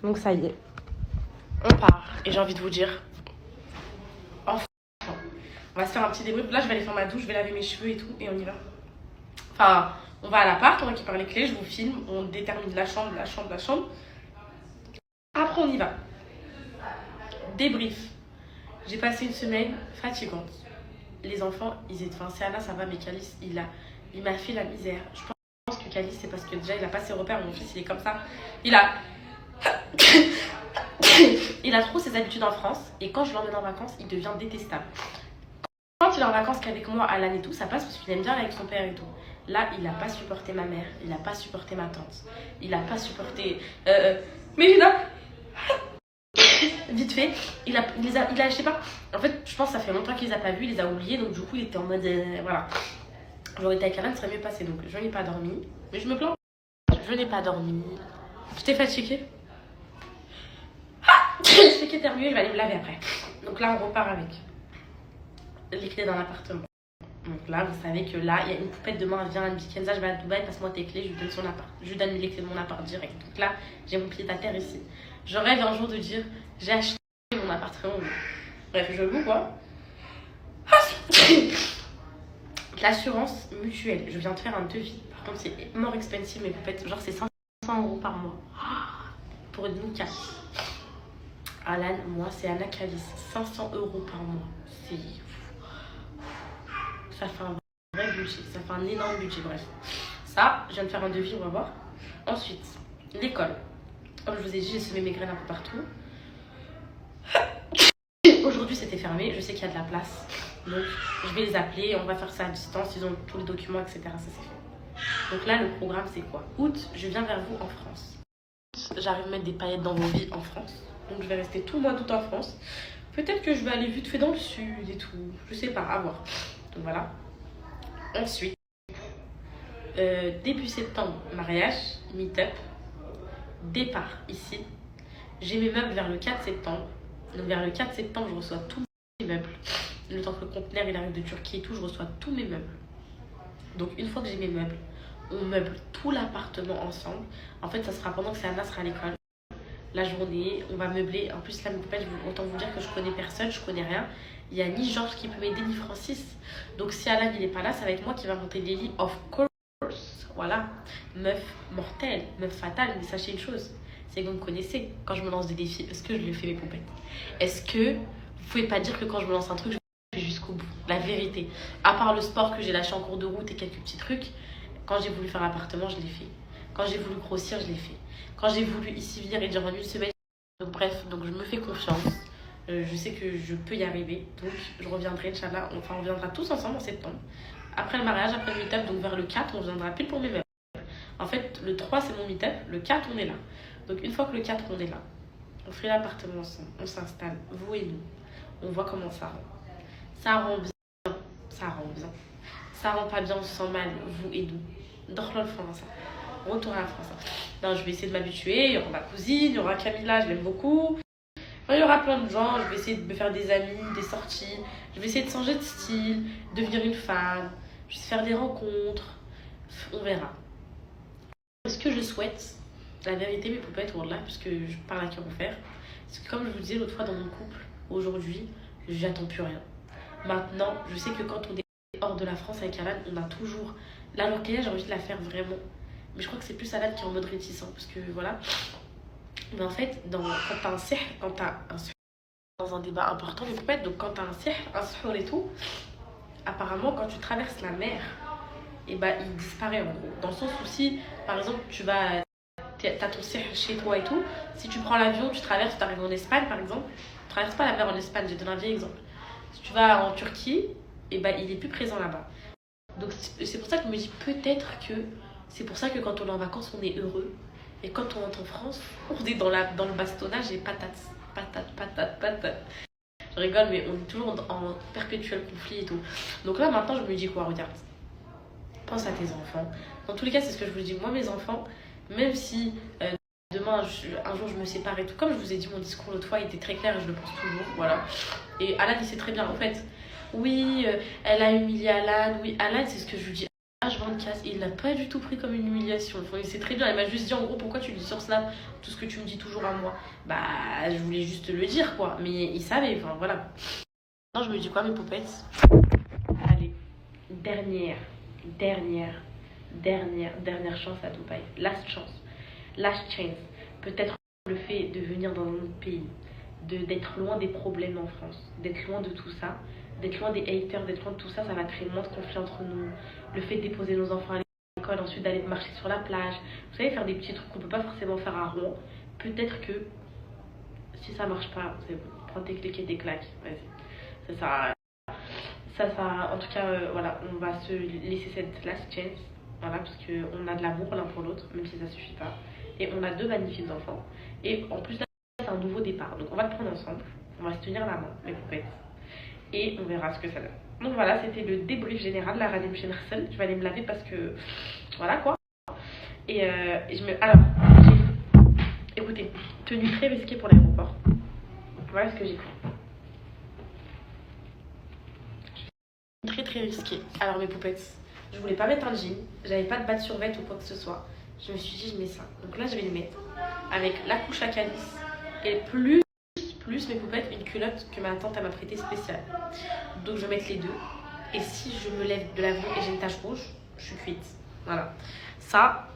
Donc ça y est, on part. Et j'ai envie de vous dire, enfin, on va se faire un petit débrief. Là, je vais aller faire ma douche, je vais laver mes cheveux et tout, et on y va. Enfin, on va à l'appart, on récupère les clés, je vous filme, on détermine la chambre. Après, on y va. Débrief. J'ai passé une semaine fatigante. Les enfants, ils étaient... Enfin, c'est Anna, ça va, mais Calice, il m'a fait la misère. Je pense que Calice, c'est parce que déjà, il a pas ses repères. Mon fils, il est comme ça. Il a trop ses habitudes en France. Et quand je l'emmène en vacances, il devient détestable. Quand il est en vacances qu'avec moi, Alan et tout, ça passe parce qu'il aime bien aller avec son père et tout. Là, il n'a pas supporté ma mère. Il n'a pas supporté ma tante. Il n'a pas supporté... Mais il a... Vite fait, il a, je sais pas. En fait, je pense que ça fait longtemps qu'il les a pas vus, il les a oubliés, donc du coup, il était en mode. Voilà. J'aurais été avec Alan, ça serait mieux passé. Donc, je n'ai pas dormi. Mais je me plains. Je n'ai pas dormi. J'étais fatiguée. Je fais qu'éternuer, je vais aller me laver après. Donc là, on repart avec les clés dans l'appartement. Donc là, vous savez que là, il y a une poupette demain, elle vient, elle me dit Kenza, je vais à Dubaï, passe-moi tes clés, je lui donne son appart. Je lui donne les clés de mon appart direct. Donc là, j'ai mon pied à terre ici. Je rêve un jour de dire j'ai acheté mon appartement. Bref, je loue quoi. L'assurance mutuelle, je viens de faire un devis. Par contre, c'est more expensive, mes poupettes. Genre, c'est 500 € par mois. Pour une Mika. Alan, moi, c'est Anna Calice. 500 € par mois. C'est. Ça fait un vrai budget. Ça fait un énorme budget, bref. Ça, je viens de faire un devis, on va voir. Ensuite, l'école. Comme je vous ai dit, j'ai semé mes graines un peu partout. Aujourd'hui, c'était fermé. Je sais qu'il y a de la place. Donc, je vais les appeler. On va faire ça à distance. Ils ont tous les documents, etc. Ça, c'est fait. Donc là, le programme, c'est quoi? Août, je viens vers vous en France. J'arrive à mettre des paillettes dans vos vies en France. Donc, je vais rester tout le mois d'août en France. Peut-être que je vais aller vite fait dans le sud et tout. Je sais pas, à voir. Donc, voilà. Ensuite, début septembre, mariage, meet-up. Départ ici. J'ai mes meubles vers le 4 septembre. Donc vers le 4 septembre, je reçois tous mes meubles. Le temps que le conteneur il arrive de Turquie et tout, je reçois tous mes meubles. Donc une fois que j'ai mes meubles, on meuble tout l'appartement ensemble. En fait, ça sera pendant que Anna sera à l'école. La journée, on va meubler. En plus, là, mes copains, autant vous dire que je connais personne, je connais rien. Il n'y a ni Georges qui peut m'aider, ni Francis. Donc si Alan il n'est pas là, ça va être moi qui va monter les lits, of course. Voilà, meuf mortelle, meuf fatale, mais sachez une chose, c'est que vous me connaissez. Quand je me lance des défis, est-ce que je le fais mes poupettes? Est-ce que vous pouvez pas dire que quand je me lance un truc, je le fais jusqu'au bout? La vérité. À part le sport que j'ai lâché en cours de route et quelques petits trucs, quand j'ai voulu faire l'appartement, je l'ai fait. Quand j'ai voulu grossir, je l'ai fait. Quand j'ai voulu ici venir et dire en une semaine, donc bref, donc je me fais confiance. Je sais que je peux y arriver, donc je reviendrai, Inch'Allah. Enfin, on reviendra tous ensemble en septembre. Après le mariage, après le meet-up, donc vers le 4, on viendra pile pour mes meubles. En fait, le 3, c'est mon meet-up. Le 4, on est là. Donc, une fois que le 4, on est là, on fait l'appartement ensemble. On s'installe, vous et nous. On voit comment ça rend. Ça rend bien. Ça rend bien. Ça rend pas bien, on se sent mal, vous et nous. Dorlol France. Retour à la France. Non, je vais essayer de m'habituer. Il y aura ma cousine, il y aura Camilla, je l'aime beaucoup. Enfin, il y aura plein de gens. Je vais essayer de me faire des amis, des sorties. Je vais essayer de changer de style, devenir une femme. Je vais faire des rencontres. On verra. Ce que je souhaite, la vérité, mes poupettes, là, puisque je parle à qui refaire, c'est que comme je vous disais l'autre fois dans mon couple, aujourd'hui, j'attends plus rien. Maintenant, je sais que quand on est hors de la France avec Alan, on a toujours. Là, l'orchestre, j'ai envie de la faire vraiment. Mais je crois que c'est plus Alan qui est en mode réticent, parce que voilà. Mais en fait, quand t'as un sihr, dans un débat important, mes poupettes, donc quand t'as un sihr et tout, apparemment, quand tu traverses la mer, et bah il disparaît en gros. Dans le sens où si, par exemple, t'as ton sihr chez toi et tout, si tu prends l'avion, tu traverses, tu arrives en Espagne par exemple, tu traverses pas la mer en Espagne, j'ai donné un vieil exemple. Si tu vas en Turquie, et bah il est plus présent là-bas. Donc c'est pour ça que je me dis peut-être que c'est pour ça que quand on est en vacances, on est heureux. Et quand on rentre en France, on est dans le bastonnage et patate. Je rigole, mais on est toujours en perpétuel conflit et tout. Donc là maintenant, je me dis quoi, regarde. Pense à tes enfants. Dans tous les cas, c'est ce que je vous dis. Moi, mes enfants, même si demain, un jour, je me sépare et tout, comme je vous ai dit, mon discours l'autre fois, il était très clair et je le pense toujours. Voilà. Et Alan, il sait très bien, en fait. Oui, elle a humilié Alan. Oui, Alan, c'est ce que je lui dis. H24. grande casse. Et il l'a pas du tout pris comme une humiliation. Enfin, c'est très bien. Elle m'a juste dit en gros pourquoi tu le dis sur Snap tout ce que tu me dis toujours à moi. Bah je voulais juste le dire quoi. Mais il savait, enfin voilà. Non, je me dis quoi mes poupettes? Allez, dernière chance à Dubaï. Last chance. Last chance. Peut-être le fait de venir dans un autre pays, d'être loin des problèmes en France, d'être loin de tout ça, d'être loin des haters, d'être loin de tout ça, ça va créer moins de conflits entre nous. Le fait de déposer nos enfants à l'école, ensuite d'aller marcher sur la plage, vous savez, faire des petits trucs qu'on peut pas forcément faire à Rouen. Peut-être que si ça marche pas, c'est bon, prends tes clics et tes claques, vas-y. En tout cas, voilà, on va se laisser cette last chance, voilà, parce qu'on a de l'amour l'un pour l'autre, même si ça suffit pas. Et on a deux magnifiques enfants. Et en plus, là, c'est un nouveau départ. Donc, on va le prendre ensemble. On va se tenir la main, mes poupettes. Et on verra ce que ça donne. Donc, voilà, c'était le débrief général de la Radim Shenersel. Je vais aller me laver parce que. Voilà quoi. Et je me. Alors, écoutez, tenue très risquée pour l'aéroport. Voilà ce que j'ai pris. Très très risqué. Alors, mes poupettes, je voulais pas mettre un jean. J'avais pas de bas de survêt ou quoi que ce soit. Je me suis dit, je mets ça. Donc là, je vais le mettre avec la couche à calice et plus mes poupettes, une culotte que ma tante m'a prêtée spéciale. Donc je vais mettre les deux. Et si je me lève de l'avion et j'ai une tache rouge, je suis cuite. Voilà. Ça,